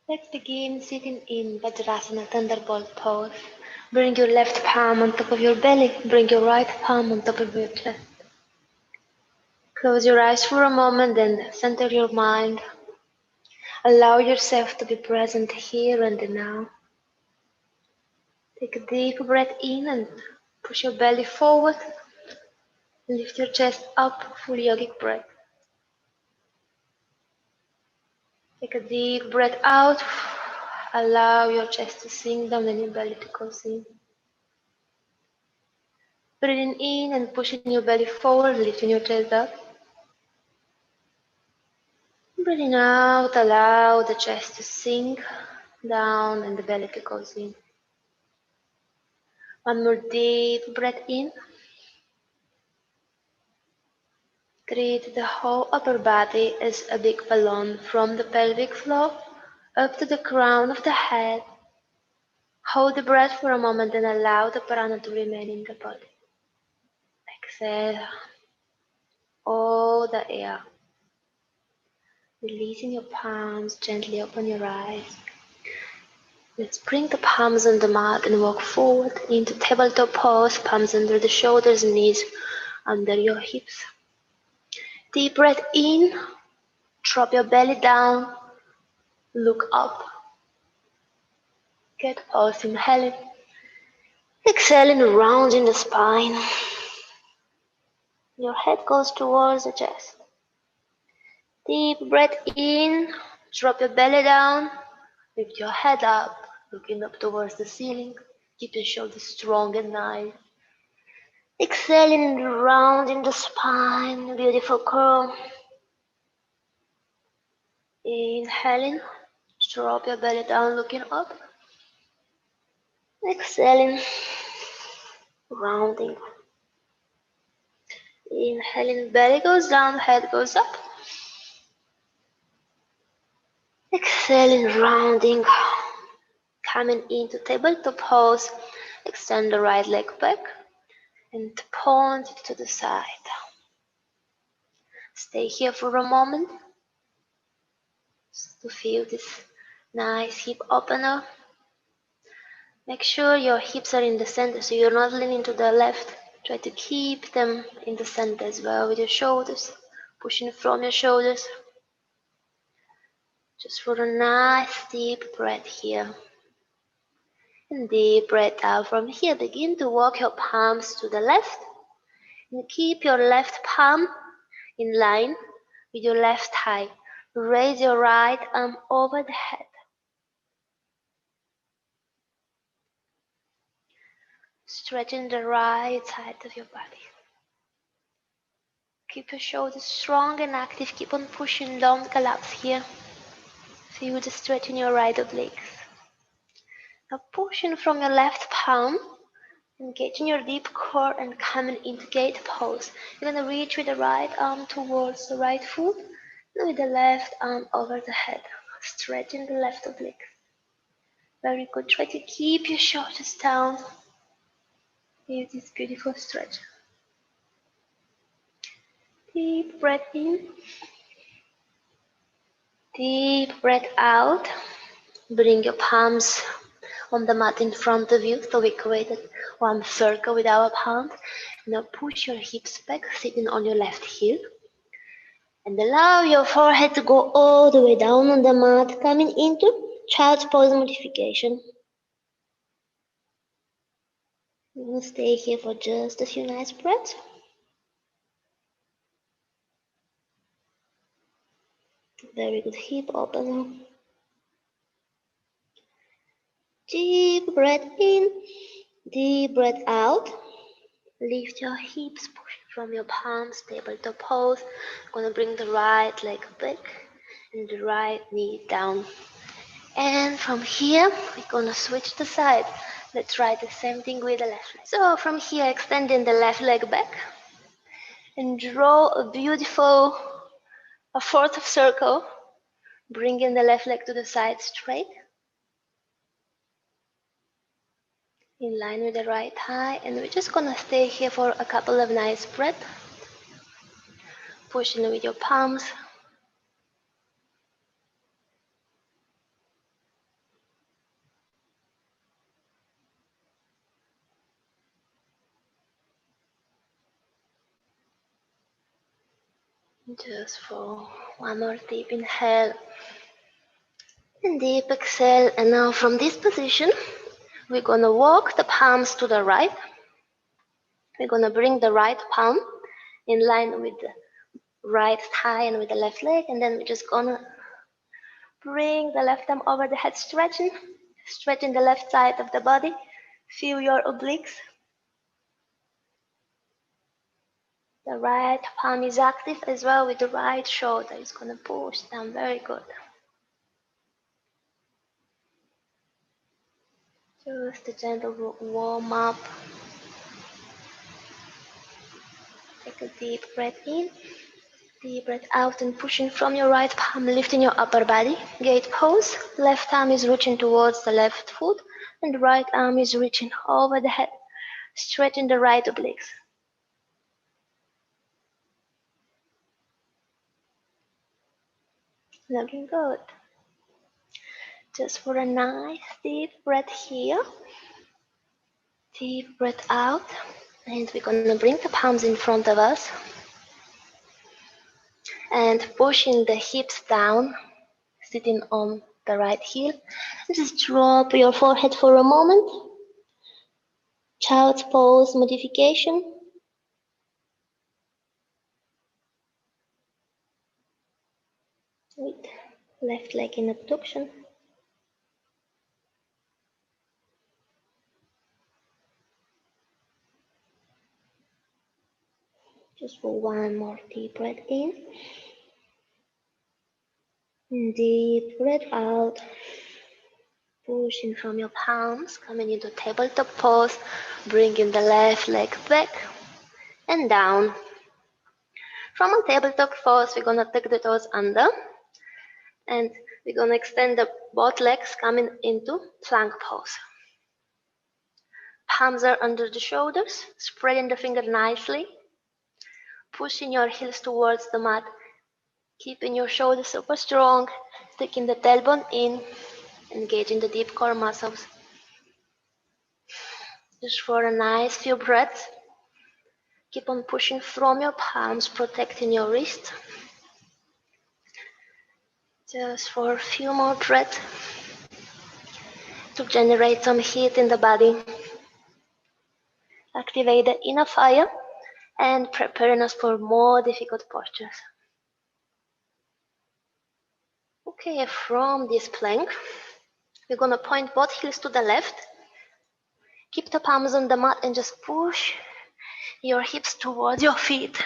Let's begin sitting in Vajrasana Thunderbolt pose. Bring your left palm on top of your belly. Bring your right palm on top of your chest. Close your eyes for a moment and center your mind. Allow yourself to be present here and now. Take a deep breath in and push your belly forward. Lift your chest up, full yogic breath. Take a deep breath out. Allow your chest to sink down and your belly to close in. Breathing in and pushing your belly forward, lifting your chest up. Breathing out, allow the chest to sink down and the belly to close in. One more deep breath in. Treat the whole upper body as a big balloon from the pelvic floor up to the crown of the head. Hold the breath for a moment and allow the prana to remain in the body. Exhale all the air. Releasing your palms, gently open your eyes. Let's bring the palms on the mat and walk forward into tabletop pose, palms under the shoulders, knees under your hips. Deep breath in, drop your belly down, look up. Get pause, inhaling. Exhaling, rounding the spine. Your head goes towards the chest. Deep breath in, drop your belly down, lift your head up, looking up towards the ceiling. Keep your shoulders strong and nice. Exhaling, rounding the spine, beautiful curl. Inhaling, drop your belly down, looking up. Exhaling, rounding. Inhaling, belly goes down, head goes up. Exhaling, rounding. Coming into tabletop pose, extend the right leg back and point it to the side. Stay here for a moment to feel this nice hip opener. Make sure your hips are in the center so you're not leaning to the left. Try to keep them in the center as well with your shoulders, pushing from your shoulders. Just for a nice deep breath here. And deep breath out from here. Begin to walk your palms to the left. And keep your left palm in line with your left thigh. Raise your right arm over the head. Stretching the right side of your body. Keep your shoulders strong and active. Keep on pushing. Don't collapse here. Feel the stretch in your right obliques. Now pushing from your left palm, engaging your deep core and coming into gate pose. You're going to reach with the right arm towards the right foot and with the left arm over the head. Stretching the left oblique. Very good. Try to keep your shoulders down. Feel this beautiful stretch. Deep breath in. Deep breath out. Bring your palms on the mat in front of you so we created one circle with our palms. Now push your hips back, sitting on your left heel. And allow your forehead to go all the way down on the mat, coming into child's pose modification. We're going to stay here for just a few nice breaths. Very good hip opener. Deep breath in, deep breath out. Lift your hips, push from your palms, tabletop pose. Gonna bring the right leg back and the right knee down. And from here, we're gonna switch the side. Let's try the same thing with the left leg. So from here, extending the left leg back and draw a beautiful fourth circle, bringing the left leg to the side straight. In line with the right thigh, and we're just gonna stay here for a couple of nice breaths. Pushing with your palms. Just for one more deep inhale and deep exhale. And now from this position, we're gonna walk the palms to the right. We're gonna bring the right palm in line with the right thigh and with the left leg, and then we're just gonna bring the left arm over the head, stretching the left side of the body. Feel your obliques. The right palm is active as well with the right shoulder. It's gonna push down, very good. Just a gentle warm up. Take a deep breath in, deep breath out, and pushing from your right palm, lifting your upper body. Gate pose. Left arm is reaching towards the left foot, and the right arm is reaching over the head, stretching the right obliques. Looking good. Just for a nice deep breath here. Deep breath out. And we're going to bring the palms in front of us. And pushing the hips down, sitting on the right heel. Just drop your forehead for a moment. Child's pose modification. With left leg in abduction. Just for one more deep breath in. Deep breath out. Pushing from your palms, coming into tabletop pose, bringing the left leg back and down. From a tabletop pose, we're gonna tuck the toes under and we're gonna extend the both legs coming into plank pose. Palms are under the shoulders, spreading the finger nicely, pushing your heels towards the mat, keeping your shoulders super strong, taking the tailbone in, engaging the deep core muscles. Just for a nice few breaths. Keep on pushing from your palms, protecting your wrist. Just for a few more breaths to generate some heat in the body. Activate the inner fire and preparing us for more difficult postures. Okay, from this plank, we're gonna point both heels to the left. Keep the palms on the mat and just push your hips towards your feet.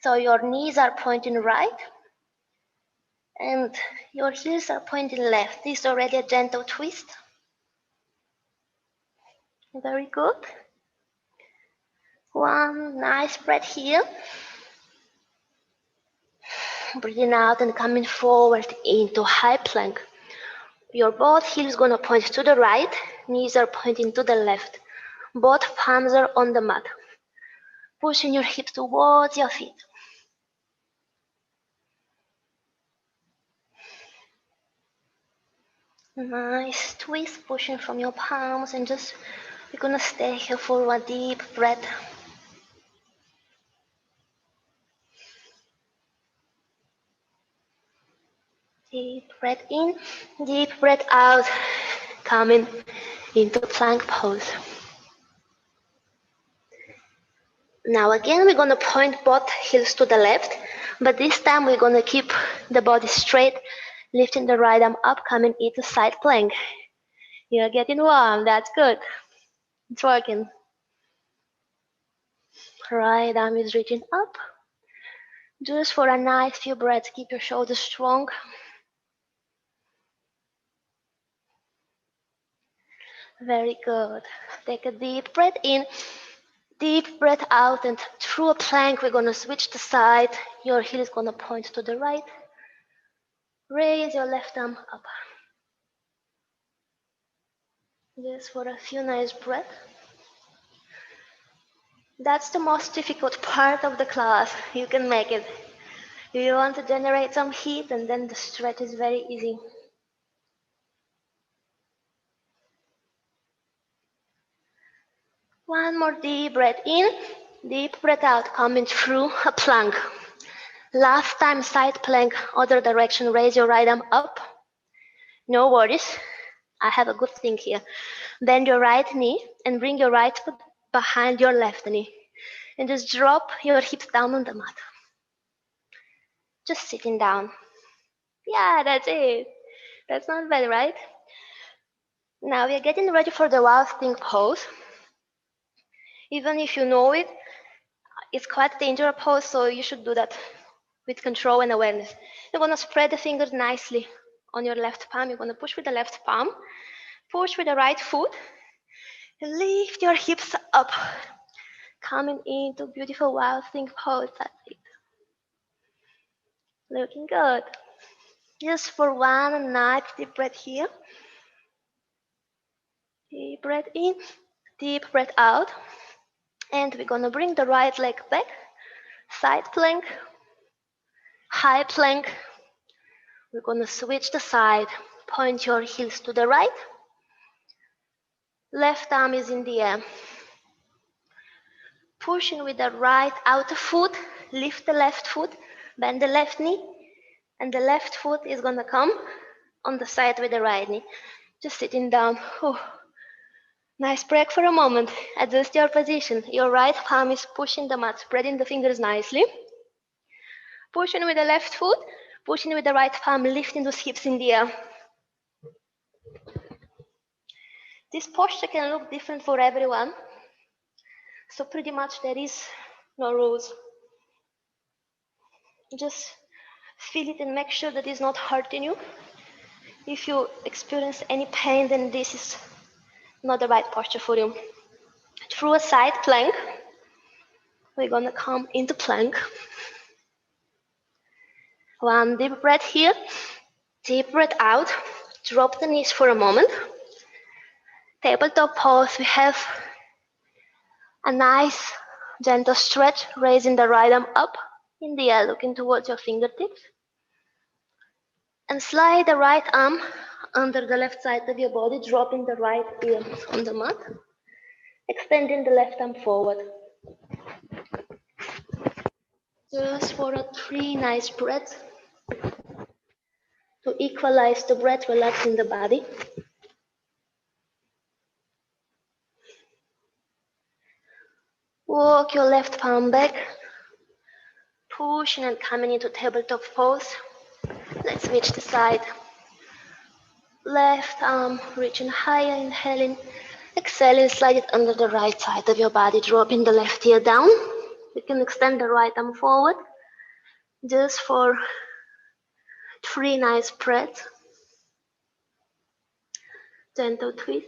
So your knees are pointing right and your heels are pointing left. This is already a gentle twist. Very good. One nice breath here. Breathing out and coming forward into high plank. Your both heels gonna point to the right, knees are pointing to the left. Both palms are on the mat. Pushing your hips towards your feet. Nice twist, pushing from your palms and just, we're gonna stay here for a deep breath. Deep breath in, deep breath out, coming into plank pose. Now again, we're gonna point both heels to the left, but this time we're gonna keep the body straight, lifting the right arm up, coming into side plank. You're getting warm, that's good. It's working. Right arm is reaching up. Just for a nice few breaths, keep your shoulders strong. Very good. Take a deep breath in, deep breath out, and through a plank, we're gonna switch the side. Your heel is gonna point to the right. Raise your left arm up. Just for a few nice breaths. That's the most difficult part of the class. You can make it. You want to generate some heat, and then the stretch is very easy. One more deep breath in, deep breath out, coming through a plank. Last time, side plank, other direction. Raise your right arm up. No worries. I have a good thing here. Bend your right knee and bring your right foot behind your left knee. And just drop your hips down on the mat. Just sitting down. Yeah, that's it. That's not bad, right? Now we are getting ready for the wild thing pose. Even if you know it, it's quite a dangerous pose, so you should do that with control and awareness. You're gonna spread the fingers nicely on your left palm. You're gonna push with the left palm, push with the right foot, and lift your hips up, coming into beautiful wild thing pose. That's it. Looking good. Just for one nice deep breath here. Deep breath in, deep breath out. And we're gonna bring the right leg back, side plank, high plank. We're gonna switch the side, point your heels to the right. Left arm is in the air. Pushing with the right outer foot, lift the left foot, bend the left knee, and the left foot is gonna come on the side with the right knee. Just sitting down. Oh. Nice break for a moment. Adjust your position. Your right palm is pushing the mat, spreading the fingers nicely. Pushing with the left foot, pushing with the right palm, lifting those hips in the air. This posture can look different for everyone. So pretty much there is no rules. Just feel it and make sure that it's not hurting you. If you experience any pain, then this is not the right posture for you. Through a side plank, we're gonna come into plank. One deep breath here, deep breath out. Drop the knees for a moment. Tabletop pose, we have a nice gentle stretch, raising the right arm up in the air, looking towards your fingertips. And slide the right arm under the left side of your body, dropping the right ear on the mat. Extending the left arm forward. Just for 3 nice breaths. To equalize the breath, relaxing the body. Walk your left palm back. Pushing and coming into tabletop pose. Let's switch the side. Left arm reaching higher, inhaling. Exhaling, slide it under the right side of your body, dropping the left ear down. You can extend the right arm forward. Just for 3 nice breaths. Gentle twist.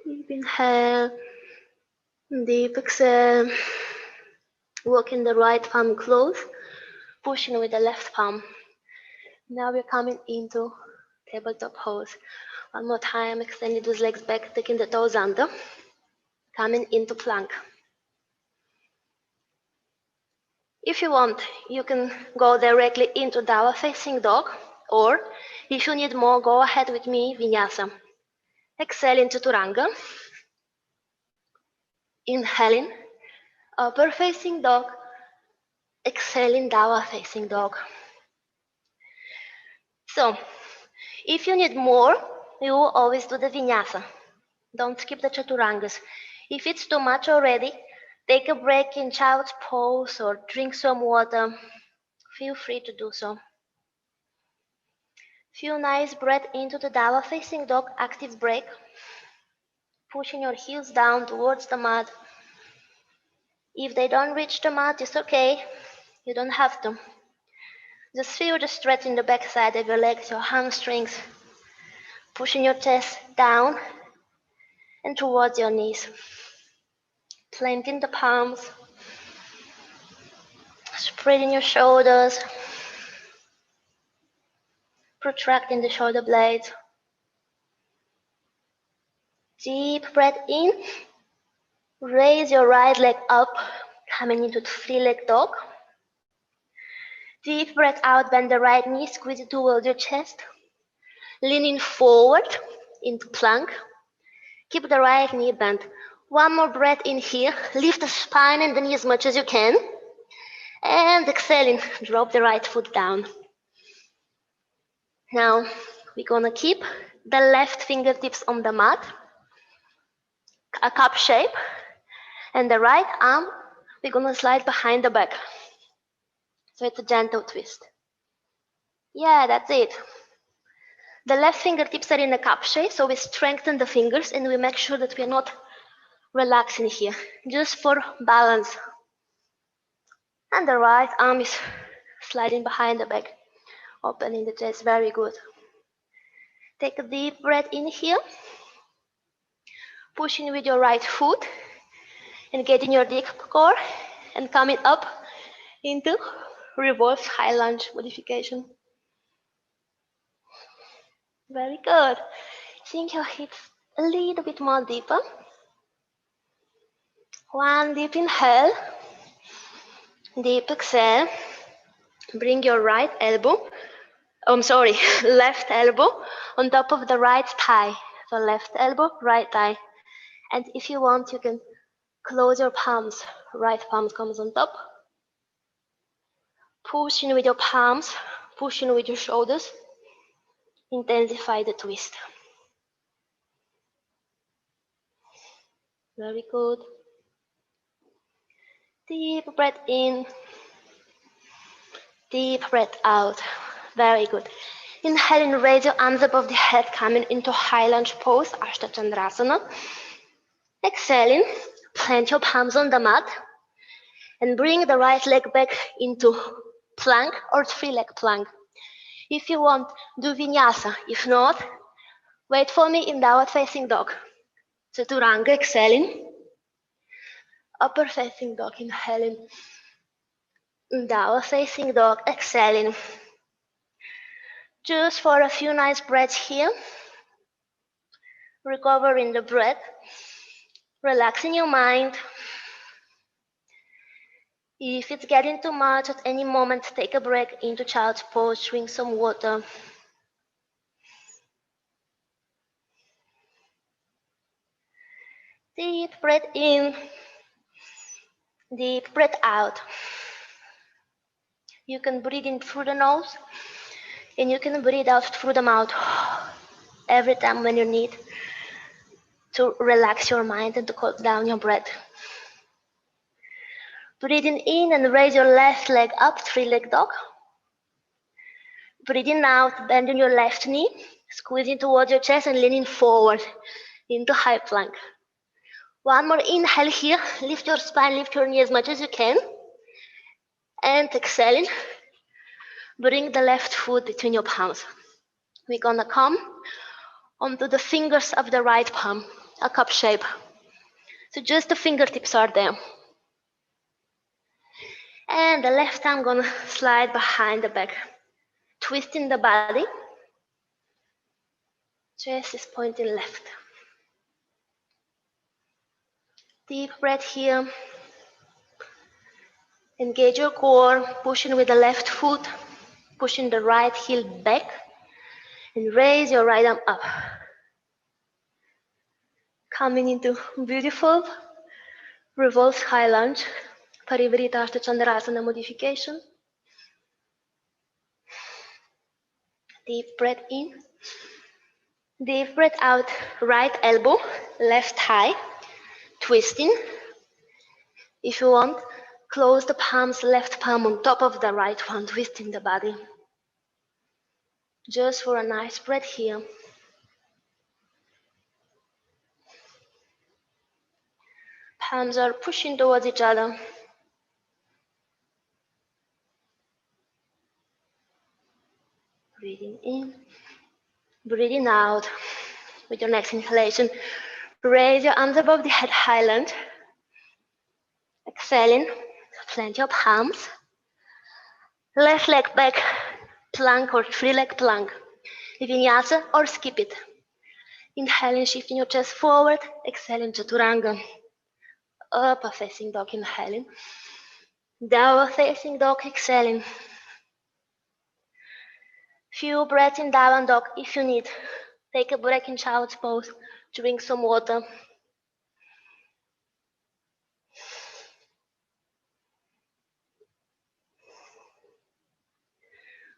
Deep inhale, deep exhale. Walking the right palm close, pushing with the left palm. Now we're coming into tabletop pose. One more time, extending those legs back, taking the toes under. Coming into plank. If you want, you can go directly into downward facing dog, or if you need more, go ahead with me, vinyasa. Exhale into chaturanga. Inhaling, upward facing dog. Exhaling, downward facing dog. So, if you need more, you will always do the vinyasa. Don't skip the chaturangas. If it's too much already, take a break in child's pose or drink some water. Feel free to do so. Few nice breath into the downward facing dog, active break. Pushing your heels down towards the mat. If they don't reach the mat, it's okay. You don't have to. Just feel the stretch in the back side of your legs, your hamstrings. Pushing your chest down and towards your knees. Planting the palms. Spreading your shoulders. Protracting the shoulder blades. Deep breath in. Raise your right leg up, coming into 3-leg dog. Deep breath out, bend the right knee, squeeze it towards your chest. Leaning forward into plank. Keep the right knee bent. One more breath in here. Lift the spine and the knee as much as you can. And exhaling, drop the right foot down. Now, we're gonna keep the left fingertips on the mat, a cup shape, and the right arm, we're gonna slide behind the back. So it's a gentle twist. Yeah, that's it. The left fingertips are in a cup shape, so we strengthen the fingers and we make sure that we're not relaxing here, just for balance. And the right arm is sliding behind the back, opening the chest, very good. Take a deep breath in here, pushing with your right foot, engaging your deep core, and coming up into reverse high lunge modification. Very good. Sink your hips a little bit more deeper. One deep inhale, deep exhale. Bring your right elbow, left elbow on top of the right thigh. So left elbow, right thigh. And if you want, you can close your palms. Right palm comes on top. Push in with your palms, push in with your shoulders. Intensify the twist. Very good. Deep breath in. Deep breath out. Very good. Inhale and raise your arms above the head, coming into high lunge pose, Ashta Chandrasana. Exhaling, plant your palms on the mat and bring the right leg back into plank or three-leg plank. If you want, do vinyasa. If not, wait for me in downward facing dog. Chaturanga, exhaling. Upper facing dog, inhaling. Downward facing dog, exhaling. Just for a few nice breaths here. Recovering the breath. Relaxing your mind. If it's getting too much at any moment, take a break into child's pose, drink some water. Deep breath in, deep breath out. You can breathe in through the nose and you can breathe out through the mouth every time when you need to relax your mind and to calm down your breath. Breathing in and raise your left leg up, three-leg dog. Breathing out, bending your left knee, squeezing towards your chest and leaning forward into high plank. One more inhale here, lift your spine, lift your knee as much as you can. And exhaling, bring the left foot between your palms. We're gonna come onto the fingers of the right palm, a cup shape. So just the fingertips are there. And the left arm gonna slide behind the back, twisting the body. Chest is pointing left. Deep breath here. Engage your core, pushing with the left foot, pushing the right heel back, and raise your right arm up. Coming into beautiful reverse high lunge, Parivrita Ashta Chandrasana modification. Deep breath in. Deep breath out, right elbow, left thigh, twisting. If you want, close the palms, left palm on top of the right one, twisting the body. Just for a nice breath here. Palms are pushing towards each other. Breathing in, breathing out. With your next inhalation, raise your arms above the head, high lunge. Exhaling, plant your palms. Left leg back, plank or three-leg plank. Vinyasa or skip it. Inhaling, shifting your chest forward. Exhaling, Chaturanga. Upper facing dog, inhaling. Downward facing dog, exhaling. Few breaths in downward dog if you need. Take a break in child's pose Drink some water.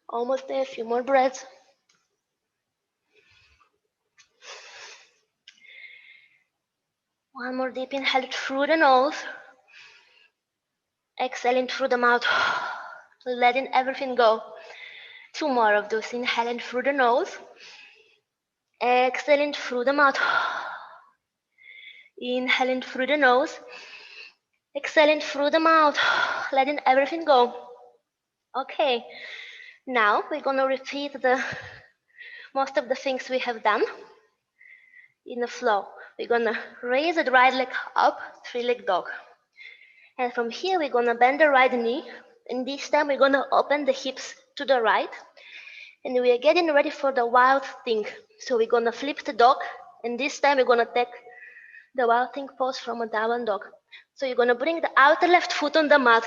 Almost there, a few more breaths. One more deep inhale through the nose. Exhaling through the mouth. Letting everything go. Two more of those. Inhaling through the nose. Exhaling through the mouth. Inhaling through the nose. Exhaling through the mouth. Letting everything go. Okay. Now we're going to repeat most of the things we have done in the flow. We're going to raise the right leg up, three-leg dog. And from here, we're going to bend the right knee. And this time, we're going to open the hips to the right. And we are getting ready for the wild thing. So we're going to flip the dog. And this time, we're going to take the wild thing pose from a down dog. So you're going to bring the outer left foot on the mat.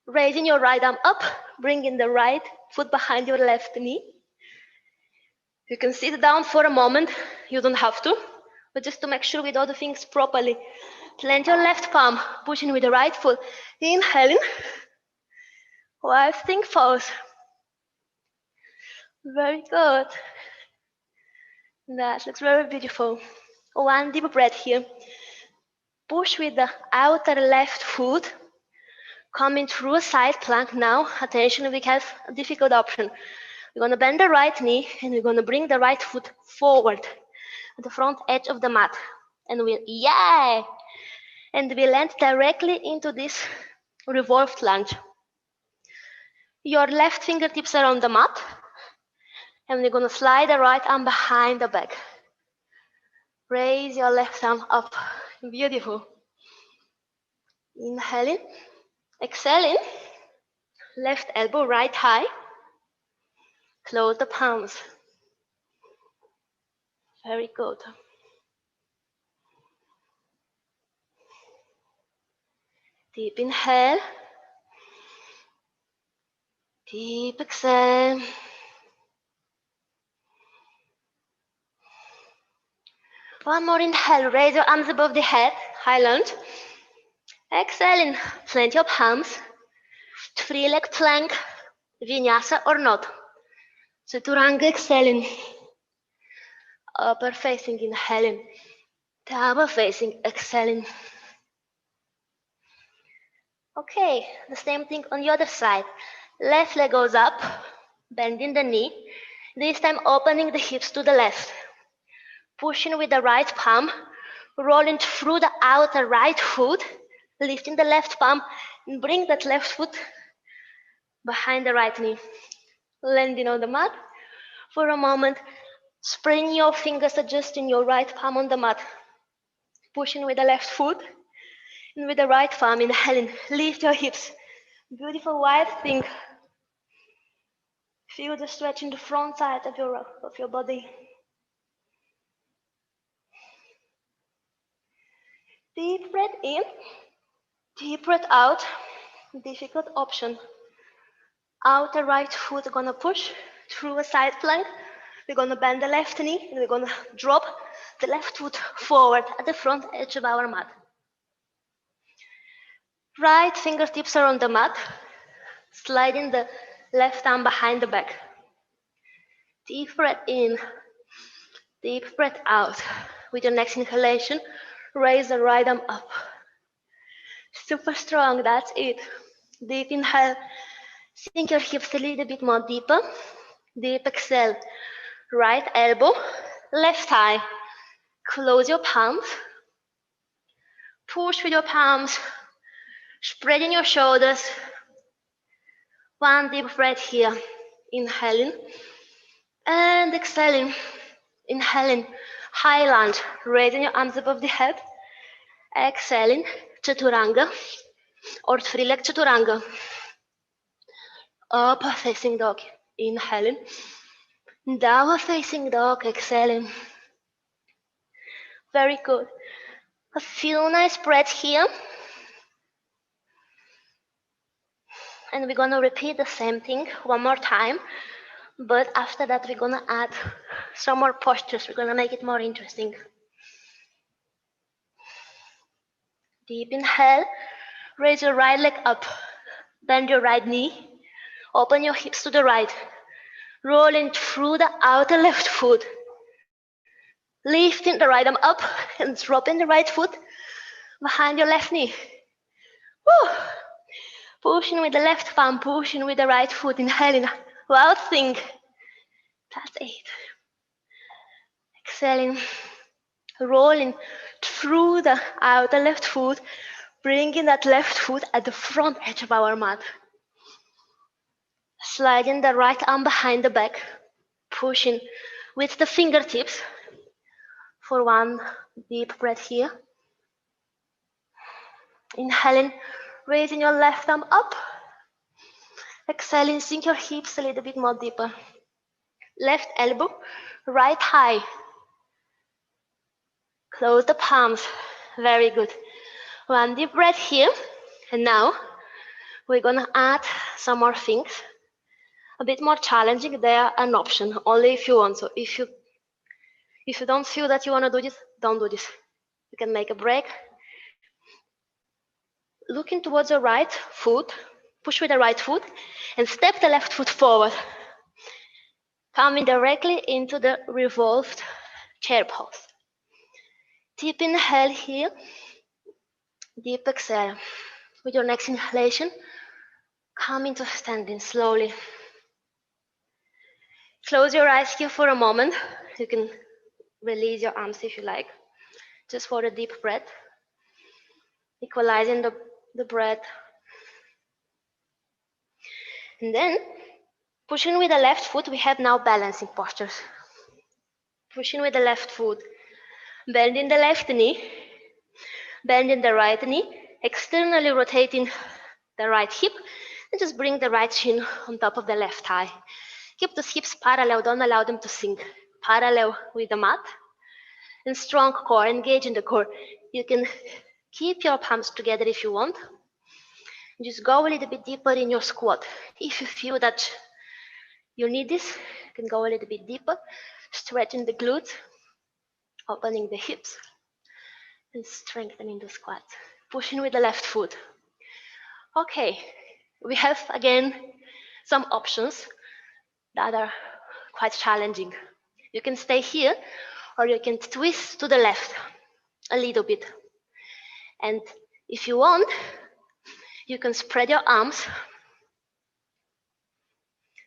Raising your right arm up, bringing the right foot behind your left knee. You can sit down for a moment. You don't have to. But just to make sure we do the things properly. Plant your left palm, pushing with the right foot. Inhaling. Wild thing pose. Very good. That looks very beautiful. One deep breath here. Push with the outer left foot. Coming through a side plank now. Attention, we have a difficult option. We're going to bend the right knee and we're going to bring the right foot forward at the front edge of the mat. And and we land directly into this revolved lunge. Your left fingertips are on the mat. And we're going to slide the right arm behind the back. Raise your left arm up. Beautiful. Inhaling. Exhaling. Left elbow, right high. Close the palms. Very good. Deep inhale. Deep exhale. One more inhale. Raise your arms above the head. High lunge. Exhaling. Plant your palms. Three-leg plank. Vinyasa or not. Chaturanga exhaling. Upper facing inhaling. Downward facing exhaling. Okay, the same thing on the other side. Left leg goes up, bending the knee. This time opening the hips to the left. Pushing with the right palm, rolling through the outer right foot, lifting the left palm, and bring that left foot behind the right knee. Landing on the mat for a moment. Spreading your fingers, adjusting your right palm on the mat. Pushing with the left foot, and with the right palm, inhaling. Lift your hips. Beautiful wide thing. Feel the stretch in the front side of your body. Deep breath in, deep breath out. Difficult option. Outer right foot gonna push through a side plank. We're gonna bend the left knee and we're gonna drop the left foot forward at the front edge of our mat. Right fingertips are on the mat, sliding the left arm behind the back. Deep breath in, deep breath out. With your next inhalation, raise the right arm up. Super strong, that's it. Deep inhale, sink your hips a little bit more deeper. Deep exhale, right elbow, left thigh. Close your palms. Push with your palms, spreading your shoulders. One deep breath here. Inhaling and exhaling. Inhaling, high lunge, raising your arms above the head. Exhaling, chaturanga or three-leg chaturanga. Up facing dog, inhaling. Downward facing dog, exhaling. Very good. A few nice breaths here. And we're gonna repeat the same thing one more time. But after that, we're gonna add some more postures. We're gonna make it more interesting. Deep inhale, raise your right leg up, bend your right knee, open your hips to the right, rolling through the outer left foot, lifting the right arm up and dropping the right foot behind your left knee. Woo. Pushing with the left palm, pushing with the right foot, inhaling, wild thing. That's 8. Exhaling, rolling through the outer left foot, bringing that left foot at the front edge of our mat. Sliding the right arm behind the back, pushing with the fingertips for one deep breath here. Inhaling, raising your left arm up. Exhaling, sink your hips a little bit more deeper. Left elbow, right thigh. Close the palms. Very good. One deep breath here. And now we're gonna add some more things. A bit more challenging. They are an option, only if you want. So if you don't feel that you wanna do this, don't do this. You can make a break. Looking towards the right foot, push with the right foot, and step the left foot forward. Coming directly into the revolved chair pose. Deep inhale here, deep exhale. With your next inhalation, come into standing slowly. Close your eyes here for a moment. You can release your arms if you like, just for a deep breath. Equalizing the breath. And then, pushing with the left foot, we have now balancing postures. Pushing with the left foot, bending the left knee, bending the right knee, externally rotating the right hip, and just bring the right shin on top of the left thigh. Keep the hips parallel, don't allow them to sink. Parallel with the mat. And strong core, engage in the core. You can keep your palms together if you want. Just go a little bit deeper in your squat. If you feel that you need this, you can go a little bit deeper, stretching the glutes, opening the hips, and strengthening the squat. Pushing with the left foot. Okay, we have again some options that are quite challenging. You can stay here, or you can twist to the left a little bit. And if you want, you can spread your arms,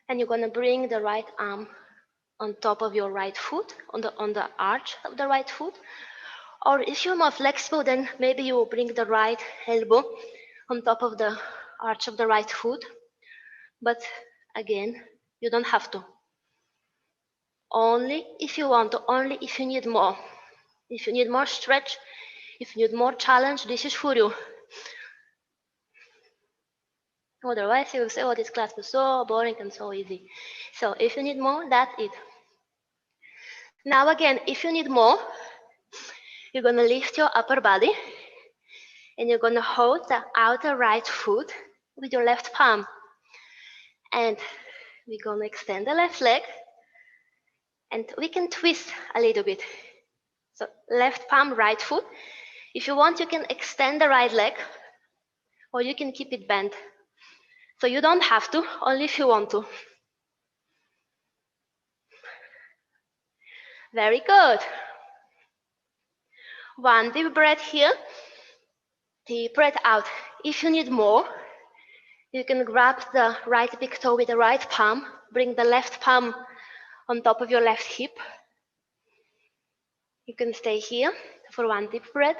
and you're gonna bring the right arm on top of your right foot, on the arch of the right foot. Or if you're more flexible, then maybe you will bring the right elbow on top of the arch of the right foot. But again, you don't have to. Only if you want to, only if you need more. If you need more stretch, if you need more challenge, this is for you. Otherwise, you will say, oh, this class was so boring and so easy. So if you need more, that's it. Now again, if you need more, you're gonna lift your upper body, and you're gonna hold the outer right foot with your left palm. And we're gonna extend the left leg, and we can twist a little bit. So left palm, right foot. If you want, you can extend the right leg, or you can keep it bent. So you don't have to, only if you want to. Very good. One deep breath here, deep breath out. If you need more, you can grab the right big toe with the right palm, bring the left palm on top of your left hip. You can stay here for one deep breath,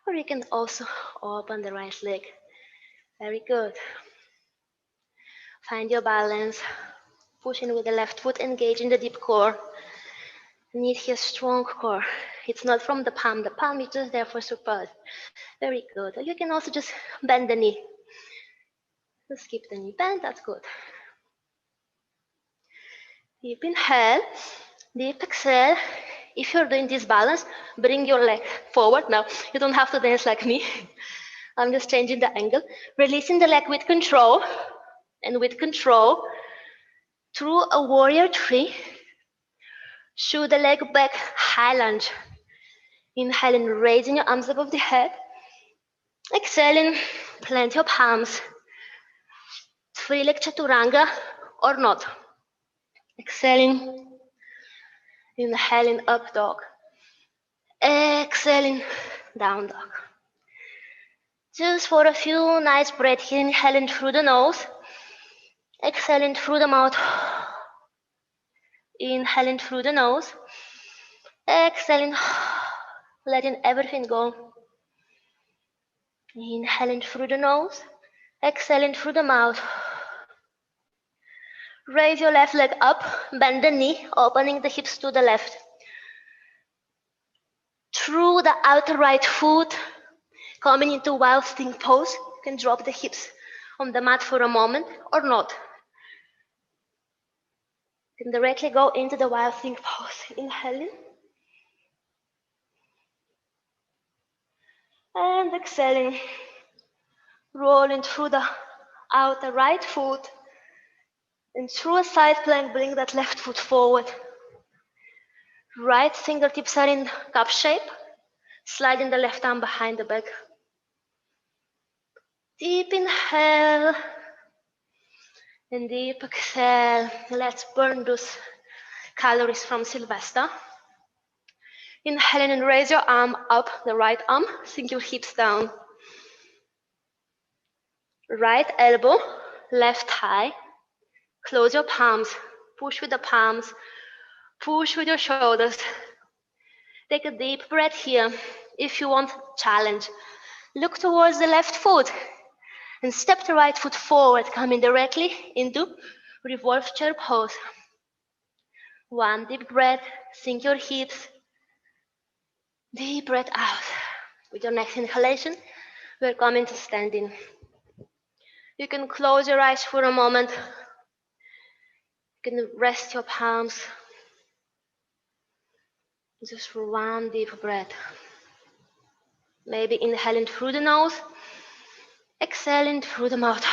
or you can also open the right leg. Very good. Find your balance, pushing with the left foot, engage in the deep core. You need here strong core. It's not from the palm is just there for support. Very good. You can also just bend the knee. Just keep the knee bent, that's good. Deep inhale, deep exhale. If you're doing this balance, bring your leg forward. Now, you don't have to dance like me. I'm just changing the angle. Releasing the leg with control, and with control, through a warrior 3, Shoot the leg back, high lunge. Inhaling, raising your arms above the head. Exhaling, plant your palms. Three leg chaturanga or not. Exhaling, inhaling, up dog. Exhaling, down dog. Just for a few nice breaths here, inhaling through the nose. Exhaling through the mouth. Inhaling through the nose. Exhaling, letting everything go. Inhaling through the nose. Exhaling through the mouth. Raise your left leg up, bend the knee, opening the hips to the left. Through the outer right foot, coming into wild sting pose. You can drop the hips on the mat for a moment or not. You can directly go into the wild sting pose. Inhaling. And exhaling. Rolling through the outer right foot. And through a side plank, bring that left foot forward. Right fingertips are in cup shape. Sliding the left arm behind the back. Deep inhale. And deep exhale. Let's burn those calories from Sylvester. Inhaling and raise your arm up, the right arm. Sink your hips down. Right elbow, left thigh. Close your palms. Push with the palms. Push with your shoulders. Take a deep breath here. If you want, challenge. Look towards the left foot and step the right foot forward, coming directly into revolve chair pose. One deep breath, sink your hips. Deep breath out. With your next inhalation, we're coming to standing. You can close your eyes for a moment. You can rest your palms. Just for one deep breath. Maybe inhaling through the nose, exhaling through the mouth.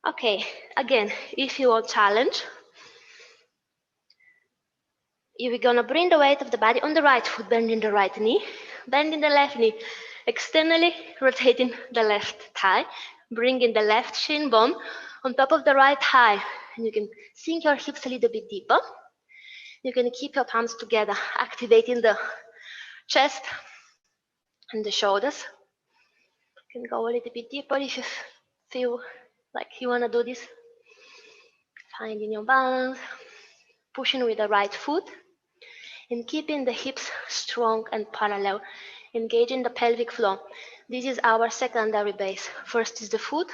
Okay, again, if you want challenge, you're gonna bring the weight of the body on the right foot, bending the right knee, bending the left knee, externally rotating the left thigh, bringing the left shin bone on top of the right thigh. And you can sink your hips a little bit deeper. You can keep your palms together, activating the chest and the shoulders. You can go a little bit deeper if you feel like you wanna do this. Finding your balance, pushing with the right foot, and keeping the hips strong and parallel, engaging the pelvic floor. This is our secondary base. First is the foot,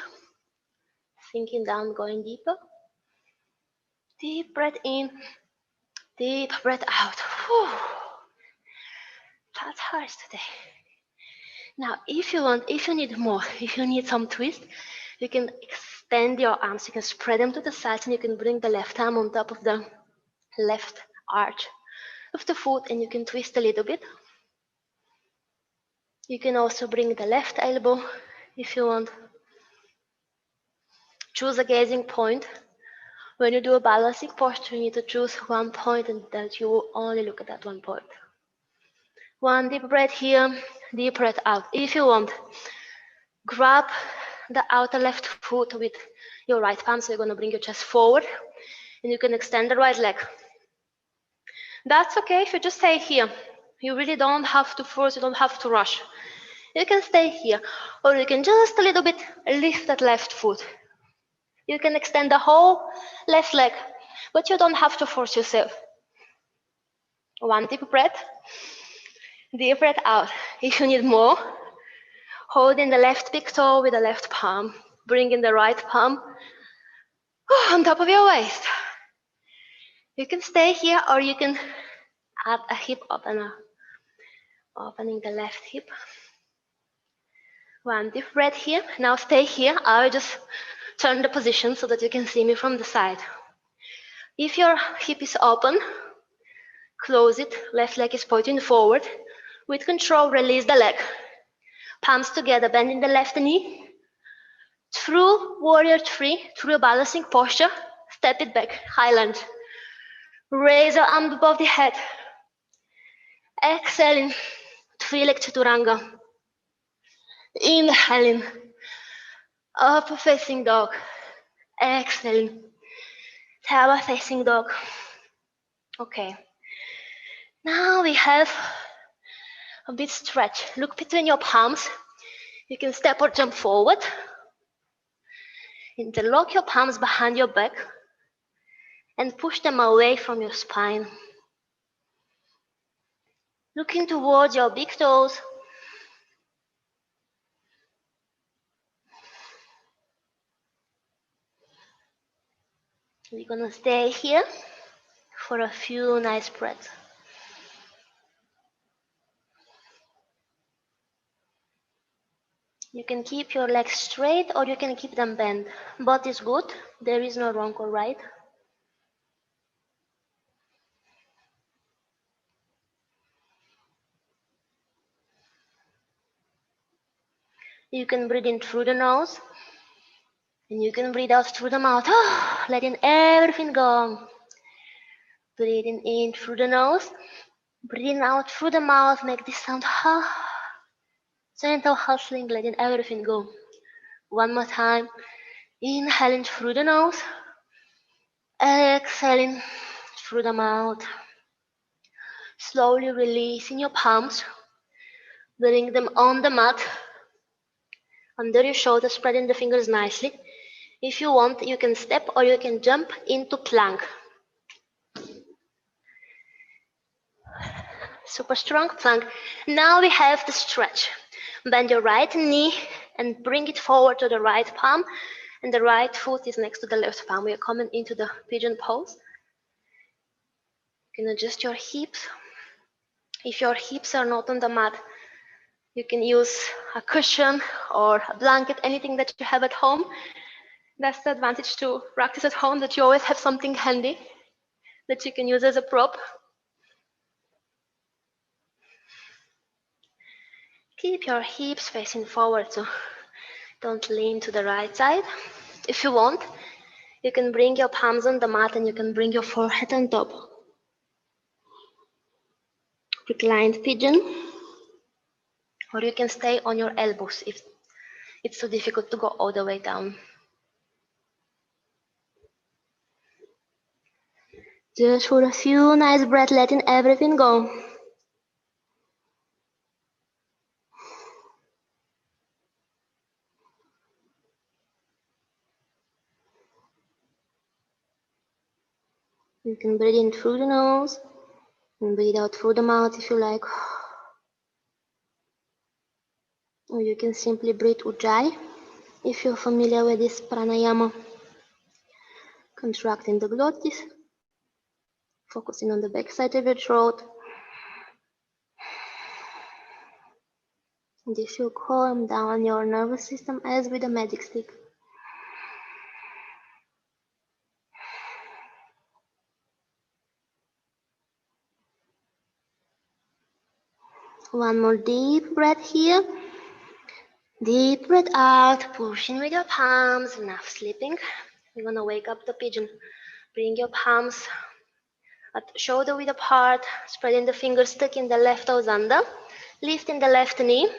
sinking down, going deeper. Deep breath in, deep breath out. Whew. That's hard today. Now, if you want, if you need more, if you need some twist, you can extend your arms. You can spread them to the sides, and you can bring the left arm on top of the left arch of the foot, and you can twist a little bit. You can also bring the left elbow if you want. Choose a gazing point. When you do a balancing posture, you need to choose one point and that you will only look at that one point. One deep breath here, deep breath out. If you want, grab the outer left foot with your right palm, so you're gonna bring your chest forward, and you can extend the right leg. That's okay if you just stay here. You really don't have to force, you don't have to rush. You can stay here, or you can just a little bit lift that left foot. You can extend the whole left leg, but you don't have to force yourself. One deep breath out. If you need more, holding the left big toe with the left palm, bringing the right palm on top of your waist. You can stay here, or you can add a hip opener, opening the left hip. One deep breath here. Now stay here. I'll just turn the position so that you can see me from the side. If your hip is open, close it. Left leg is pointing forward. With control, release the leg. Palms together, bending the left knee. Through warrior three, through a balancing posture, step it back, high lunge. Raise your arms above the head. Exhaling, three-leg chaturanga. Inhaling, up facing dog. Exhaling, tower facing dog. Okay. Now we have a bit stretch. Look between your palms. You can step or jump forward. Interlock your palms behind your back and push them away from your spine. Looking towards your big toes. We're gonna stay here for a few nice breaths. You can keep your legs straight or you can keep them bent. Both is good. There is no wrong or right. You can breathe in through the nose and you can breathe out through the mouth. Letting everything go. Breathing in through the nose. Breathing out through the mouth. Make this sound. Gentle hustling, letting everything go. One more time. Inhaling through the nose. Exhaling through the mouth. Slowly releasing your palms. Bring them on the mat. Under your shoulders, spreading the fingers nicely. If you want, you can step or you can jump into plank. Super strong plank. Now we have the stretch. Bend your right knee and bring it forward to the right palm. And the right foot is next to the left palm. We are coming into the pigeon pose. You can adjust your hips. If your hips are not on the mat, you can use a cushion or a blanket, anything that you have at home. That's the advantage to practice at home, that you always have something handy that you can use as a prop. Keep your hips facing forward, so don't lean to the right side. If you want, you can bring your palms on the mat and you can bring your forehead on top. Reclined pigeon. Or you can stay on your elbows if it's too difficult to go all the way down. Just for a few nice breaths, letting everything go. You can breathe in through the nose and breathe out through the mouth if you like. Or you can simply breathe Ujjayi if you're familiar with this pranayama. Contracting the glottis, focusing on the back side of your throat. And this will calm down your nervous system as with a magic stick. One more deep breath here. Deep breath out, pushing with your palms, enough sleeping. You're gonna wake up the pigeon. Bring your palms at shoulder width apart, spreading the fingers, tucking the left toes under, lifting the left knee,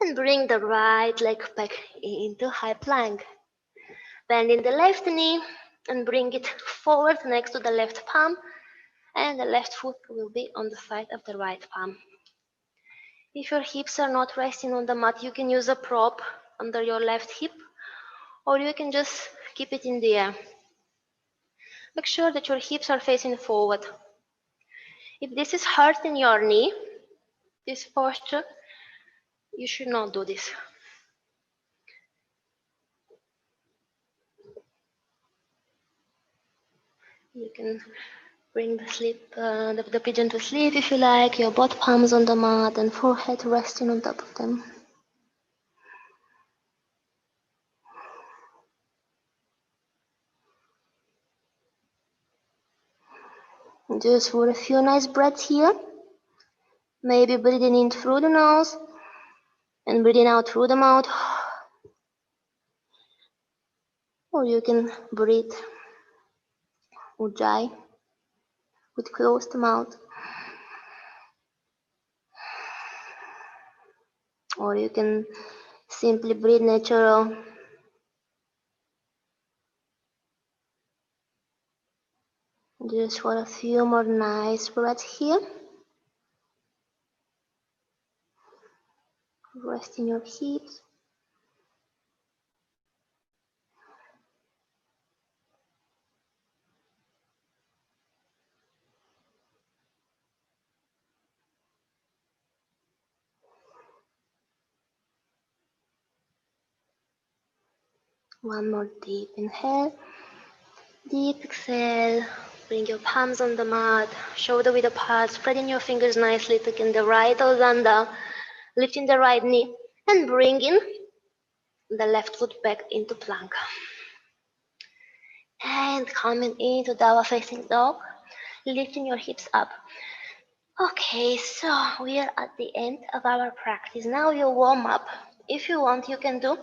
and bring the right leg back into high plank. Bending the left knee and bring it forward next to the left palm, and the left foot will be on the side of the right palm. If your hips are not resting on the mat, you can use a prop under your left hip, or you can just keep it in the air. Make sure that your hips are facing forward. If this is hurting your knee, this posture, you should not do this. You can bring the pigeon to sleep if you like, your both palms on the mat and forehead resting on top of them. Just for a few nice breaths here. Maybe breathing in through the nose and breathing out through the mouth. Or you can breathe Ujjayi. with closed mouth. Or you can simply breathe natural. Just for a few more nice breaths here. Rest in your hips. One more deep inhale. Deep exhale. Bring your palms on the mat, shoulder width apart, spreading your fingers nicely, taking the right toes under, lifting the right knee, and bringing the left foot back into plank. And coming into downward facing dog, lifting your hips up. Okay, so we are at the end of our practice. Now you warm up. If you want, you can do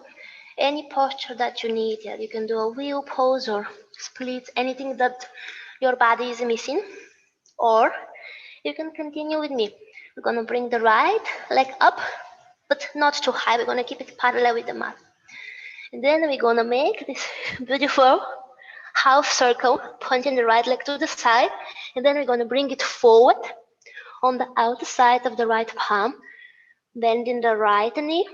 any posture that you need. You can do a wheel pose or splits, anything that your body is missing. Or you can continue with me. We're gonna bring the right leg up, but not too high. We're gonna keep it parallel with the mat. And then we're gonna make this beautiful half circle, pointing the right leg to the side. And then we're gonna bring it forward on the outer side of the right palm, bending the right knee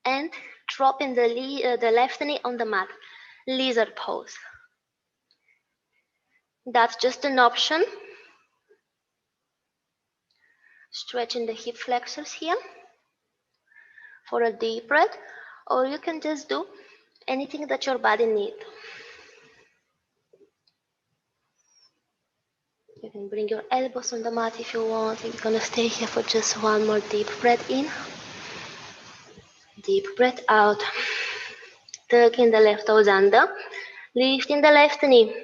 and dropping the left knee on the mat. Lizard pose. That's just an option. Stretching the hip flexors here for a deep breath, or you can just do anything that your body needs. You can bring your elbows on the mat if you want. You're gonna stay here for just one more deep breath in. Deep breath out. Tucking the left toes under. Lifting the left knee.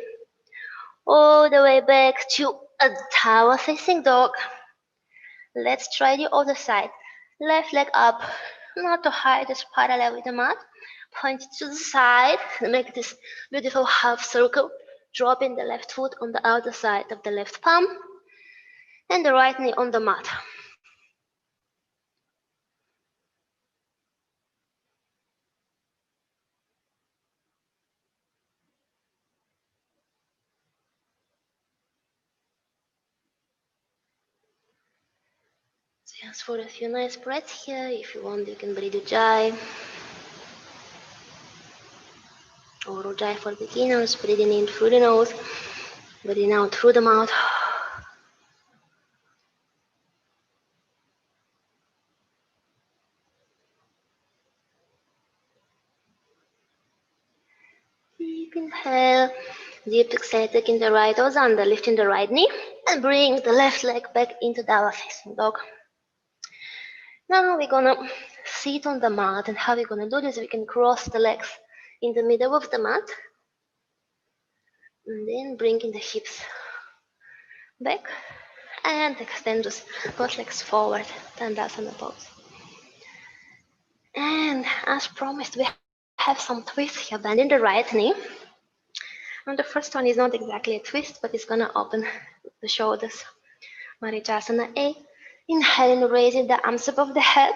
All the way back to a tower facing dog. Let's try the other side. Left leg up. Not too high, just parallel with the mat. Point it to the side. Make this beautiful half circle. Dropping the left foot on the outer side of the left palm. And the right knee on the mat. Just for a few nice breaths here. If you want, you can breathe Ujjayi. Or Ujjayi for beginners. Breathing in through the nose. Breathing out through the mouth. Deep inhale. Deep exhale, taking the right toes under, lifting the right knee, and bring the left leg back into downward facing dog. Now we're gonna sit on the mat, and how we're gonna do this, we can cross the legs in the middle of the mat, and then bringing the hips back, and extend just both legs forward, Dandasana pose. And as promised, we have some twists here, bending the right knee. And the first one is not exactly a twist, but it's gonna open the shoulders. Maricasana A. Inhaling, raising the arms above the head.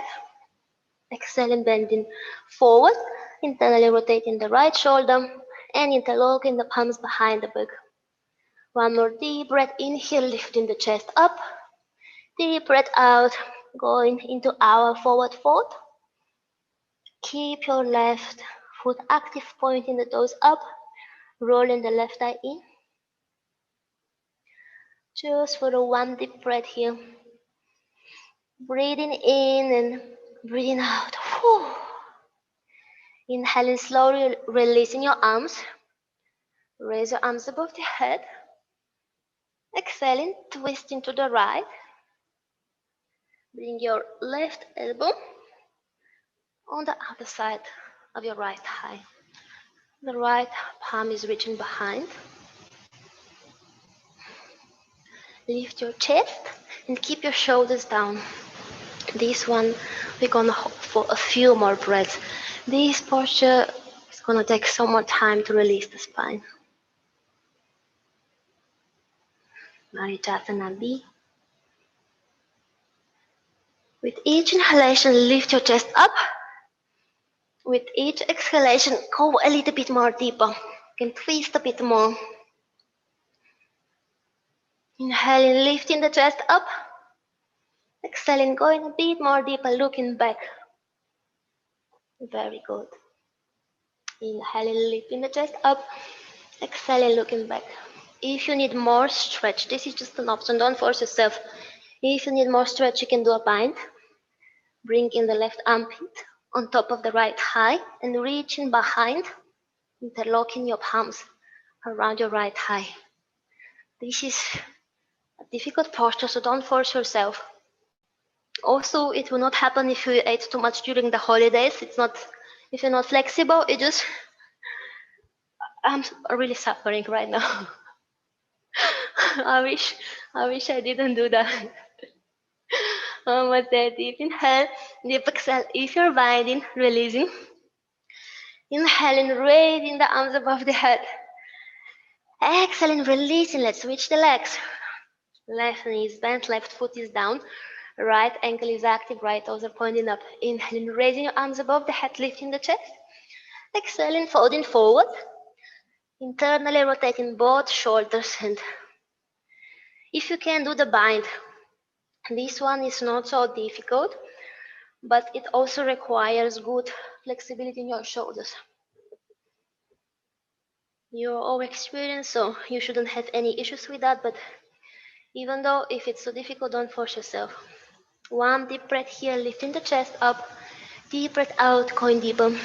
Exhaling, bending forward. Internally rotating the right shoulder and interlocking the palms behind the back. One more deep breath in here, lifting the chest up. Deep breath out, going into our forward fold. Keep your left foot active, pointing the toes up, rolling the left eye in. Just for a one deep breath here. Breathing in and breathing out. Whew. Inhaling slowly, releasing your arms. Raise your arms above the head. Exhaling, twisting to the right. Bring your left elbow on the other side of your right thigh. The right palm is reaching behind. Lift your chest and keep your shoulders down. This one, we're gonna hold for a few more breaths. This posture is gonna take some more time to release the spine. Marijasana B. With each inhalation, lift your chest up. With each exhalation, go a little bit more deeper. You can twist a bit more. Inhaling, lifting the chest up. Exhaling, going a bit more deeper, looking back. Very good. Inhaling, lifting the chest up. Exhaling, looking back. If you need more stretch, this is just an option. Don't force yourself. If you need more stretch, you can do a bind. Bring in the left armpit on top of the right thigh and reaching behind, interlocking your palms around your right thigh. This is a difficult posture, so don't force yourself. Also, it will not happen if you ate too much during the holidays. It's not, if you're not flexible, it just, I'm really suffering right now. I wish I didn't do that. Almost there. Deep inhale, deep exhale. If you're binding, releasing. Inhaling, raising the arms above the head. Exhaling, releasing. Let's switch the legs. Left knee is bent, left foot is down. Right ankle is active, right toes are pointing up. Inhaling, raising your arms above the head, lifting the chest. Exhaling, folding forward. Internally rotating both shoulders. And if you can do the bind, this one is not so difficult, but it also requires good flexibility in your shoulders. You're all experienced, so you shouldn't have any issues with that, but even though if it's so difficult, don't force yourself. One deep breath here, lifting the chest up. Deep breath out, going deeper.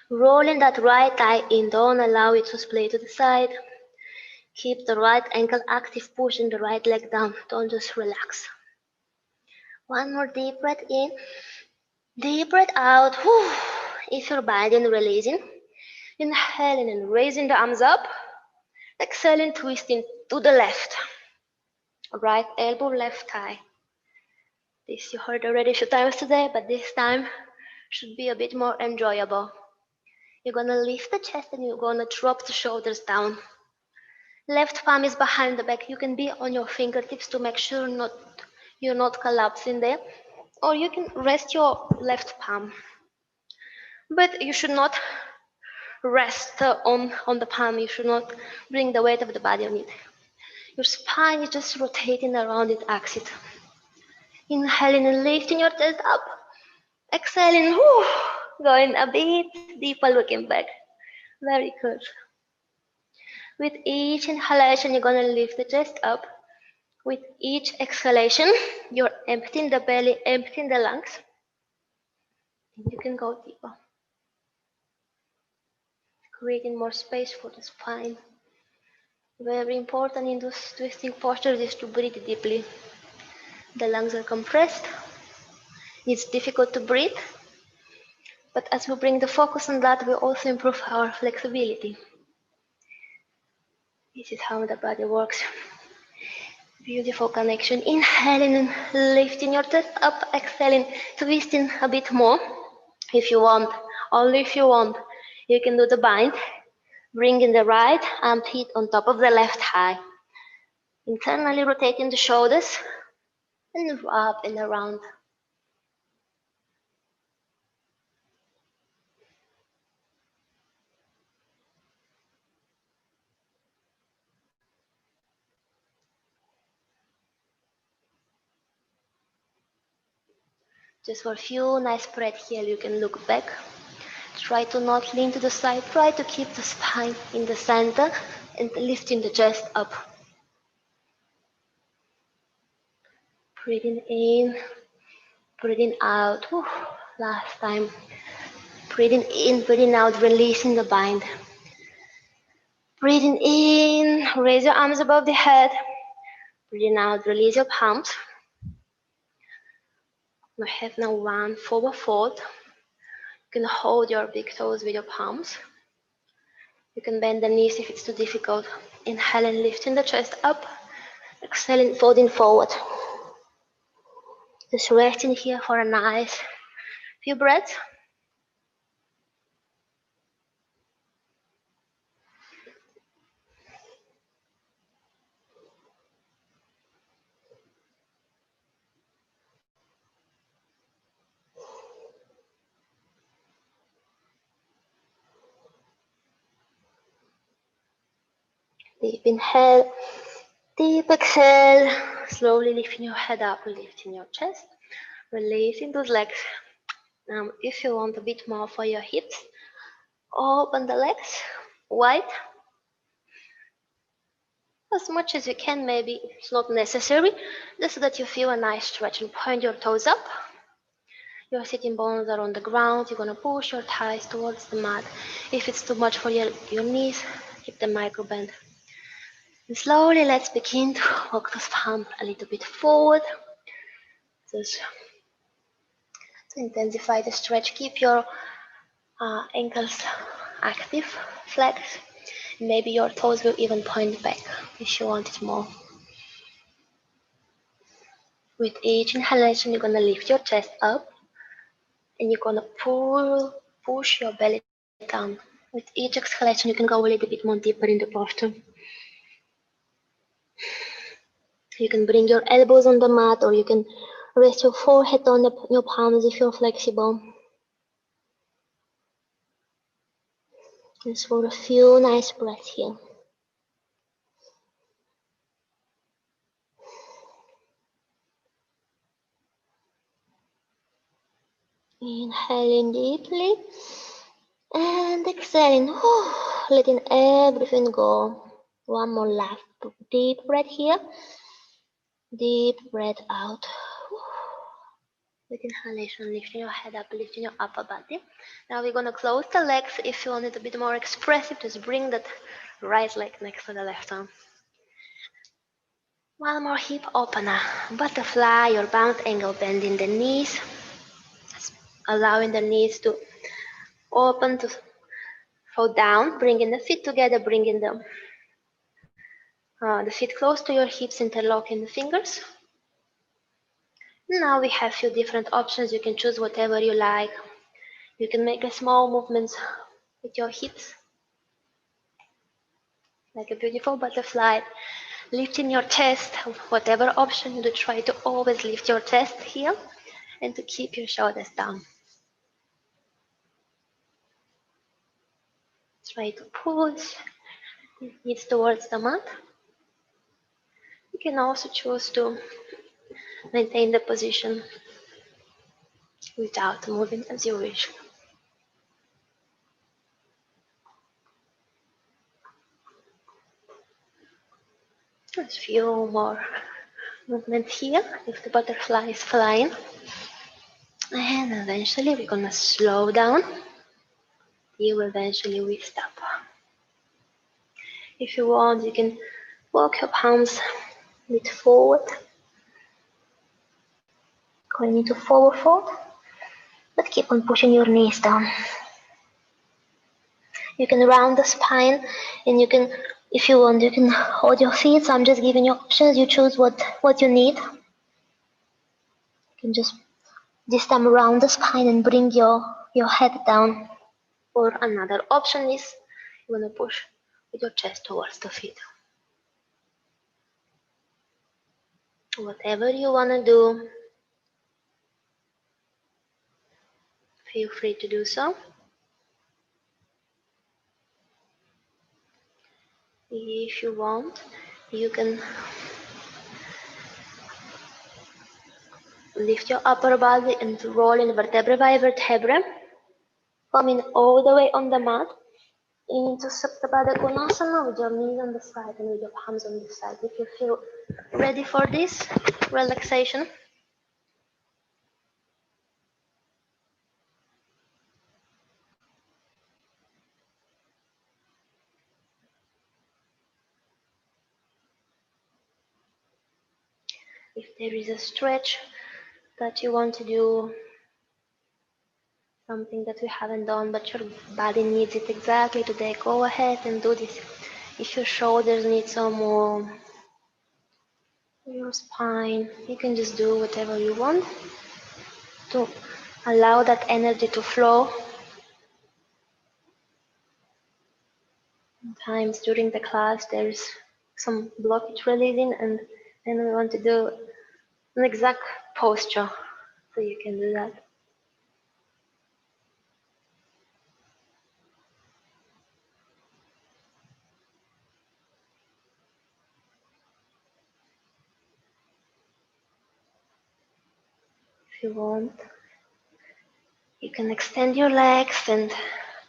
Rolling that right thigh in, don't allow it to splay to the side. Keep the right ankle active, pushing the right leg down. Don't just relax. One more deep breath in. Deep breath out. Whew. If you're binding, releasing. Inhaling and raising the arms up. Exhaling, twisting to the left. Right elbow, left thigh. This you heard already a few times today, but this time should be a bit more enjoyable. You're gonna lift the chest and you're gonna drop the shoulders down. Left palm is behind the back. You can be on your fingertips to make sure you're not collapsing there. Or you can rest your left palm. But you should not rest on the palm. You should not bring the weight of the body on it. Your spine is just rotating around its axis. Inhaling and lifting your chest up. Exhaling, whew, going a bit deeper, looking back. Very good. With each inhalation, you're going to lift the chest up. With each exhalation, you're emptying the belly, emptying the lungs. You can go deeper, creating more space for the spine. Very important in those twisting postures is to breathe deeply. The lungs are compressed. It's difficult to breathe, but as we bring the focus on that, we also improve our flexibility. This is how the body works. Beautiful connection. Inhaling and lifting your chest up, exhaling, twisting a bit more. If you want, only if you want, you can do the bind. Bringing the right armpit on top of the left thigh. Internally rotating the shoulders and up and around. Just for a few nice breaths here, you can look back. Try to not lean to the side. Try to keep the spine in the center and lifting the chest up. Breathing in, breathing out. Whew. Last time. Breathing in, breathing out, releasing the bind. Breathing in, raise your arms above the head. Breathing out, release your palms. We have now one forward fold. You can hold your big toes with your palms. You can bend the knees if it's too difficult. Inhaling, lifting the chest up. Exhaling, folding forward. Just resting here for a nice few breaths. Deep inhale, deep exhale. Slowly lifting your head up, lifting your chest, releasing those legs. If you want a bit more for your hips, open the legs wide as much as you can. Maybe it's not necessary, just so that you feel a nice stretch, and point your toes up. Your sitting bones are on the ground. You're gonna push your thighs towards the mat. If it's too much for your knees, keep the micro bend. And slowly let's begin to walk those palms a little bit forward. Just to intensify the stretch, keep your ankles active, flex. Maybe your toes will even point back if you want it more. With each inhalation, you're gonna lift your chest up and you're gonna push your belly down. With each exhalation, you can go a little bit more deeper in the posture. You can bring your elbows on the mat, or you can rest your forehead on your palms if you're flexible. Just for a few nice breaths here. Inhaling deeply and exhaling, letting everything go. One more last deep breath here. Deep breath out. With inhalation, lifting your head up, lifting your upper body. Now we're gonna close the legs. If you want it a bit more expressive, just bring that right leg next to the left arm. One more hip opener. Butterfly or bound angle, bending the knees, allowing the knees to open to fall down, bringing the feet together, bringing the feet close to your hips, interlocking the fingers. Now we have a few different options. You can choose whatever you like. You can make a small movements with your hips, like a beautiful butterfly, lifting your chest, whatever option you do, try to always lift your chest here and to keep your shoulders down. Try to push knees towards the mat. You can also choose to maintain the position without moving as you wish. Just a few more movements here if the butterfly is flying. And eventually we're gonna slow down. You eventually will stop. If you want, you can walk your palms a bit forward, going into forward fold, but keep on pushing your knees down. You can round the spine, and you can, if you want, you can hold your feet. So I'm just giving you options. You choose what you need. You can just this time round the spine and bring your head down. Or another option is you want to push with your chest towards the feet. Whatever you want to do, feel free to do so. If you want, you can lift your upper body and roll in vertebra by vertebra, coming all the way on the mat into Saptapada Konasana with your knees on the side and with your palms on the side. If you feel ready for this relaxation, if there is a stretch that you want to do, something that we haven't done but your body needs it exactly today, go ahead and do this. If your shoulders need some more, your spine, you can just do whatever you want to allow that energy to flow. Sometimes during the class there's some blockage releasing, and then we want to do an exact posture, so you can do that. If you want, you can extend your legs and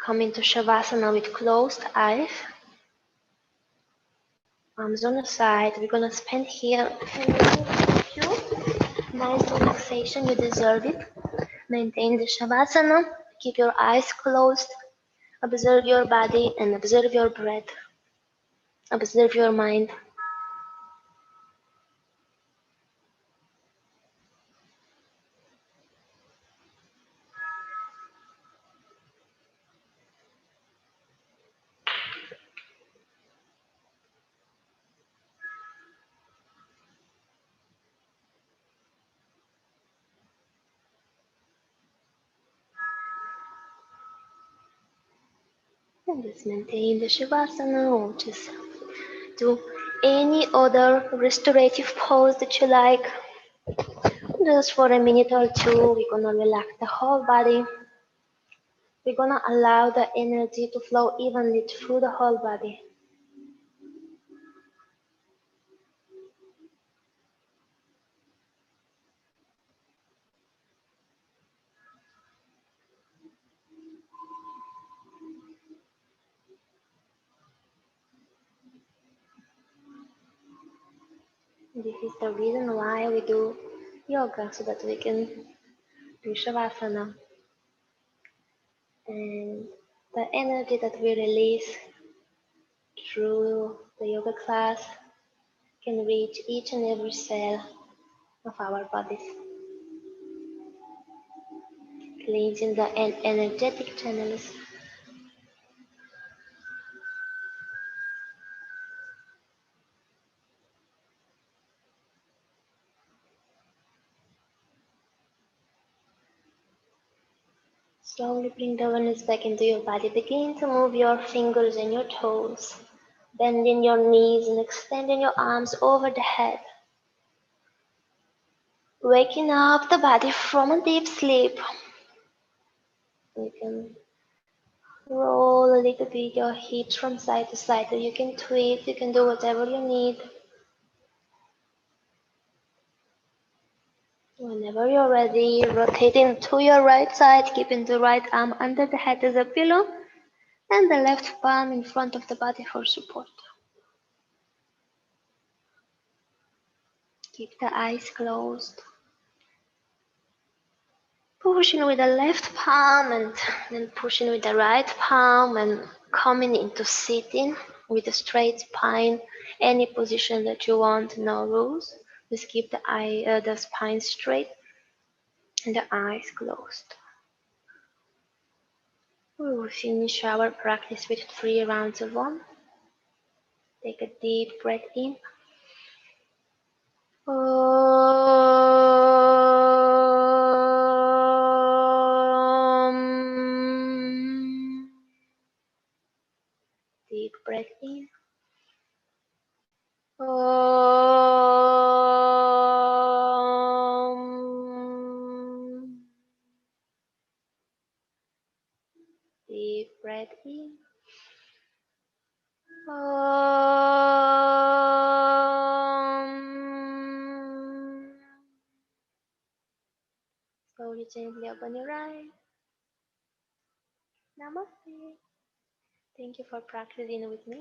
come into Shavasana with closed eyes. Arms on the side. We're gonna spend here a few nice relaxation. You deserve it. Maintain the Shavasana. Keep your eyes closed. Observe your body and observe your breath. Observe your mind. And just maintain the Shavasana or just do any other restorative pose that you like. Just for a minute or two, we're gonna relax the whole body. We're gonna allow the energy to flow evenly through the whole body. This is the reason why we do yoga, so that we can do Shavasana. And the energy that we release through the yoga class can reach each and every cell of our bodies, cleansing the energetic channels. Slowly bring the awareness back into your body. Begin to move your fingers and your toes, bending your knees and extending your arms over the head. Waking up the body from a deep sleep. You can roll a little bit your hips from side to side, or you can twist, you can do whatever you need. Whenever you're ready, rotating to your right side, keeping the right arm under the head as a pillow, and the left palm in front of the body for support. Keep the eyes closed. Pushing with the left palm and then pushing with the right palm and coming into sitting with a straight spine. Any position that you want, no rules. Just keep the spine straight and the eyes closed. We will finish our practice with 3 rounds of warm. Take a deep breath in. Deep breath in. Deep breath in. Slowly, gently open your eyes. Namaste. Thank you for practicing with me.